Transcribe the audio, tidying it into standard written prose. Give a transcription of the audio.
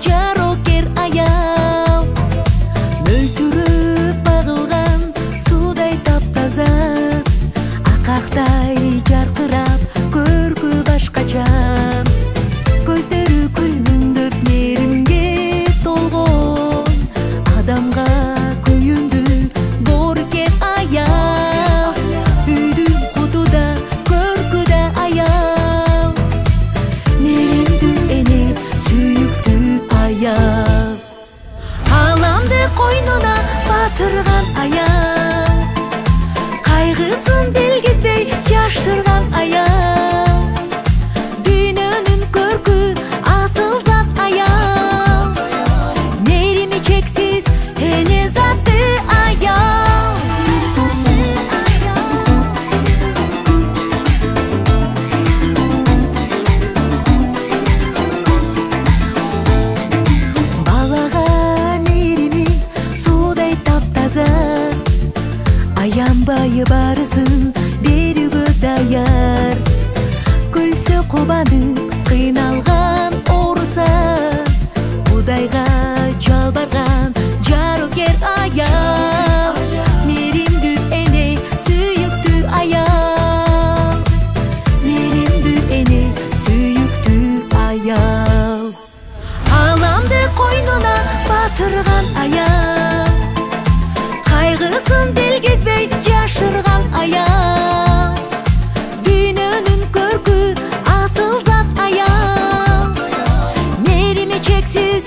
жарокер аял. Мөлтүрүп багылган судай таптаза, акактай жаркырап көркү башкача. Көздөрү күлмүңдөп мээримге толгон, адамга күйүндү боркер аял. Үйдүн кутуда көркүдө аял, мээримдүү эне сүйүктүү аял. Аламды койнуна батырган аял, кайгысын билгизбей жашырган аял. Дүйнөнүн көркү асыл зат аял, мээрими чексиз эне заты аял. Балага мээрими судай таптаза, аянбай барысын берүүгө даяр. Күлсө кубанып кыйналган ооруса, Кудайга жалбарган жарокер аял. Мээримдүү эне сүйүктүү аял, мээримдүү эне сүйүктүү аял. Аламды койнуна батырган аял, кайгысын билгизбей жашырган аял. Дүйнөнүн көркү асыл зат аял, мээрими чексиз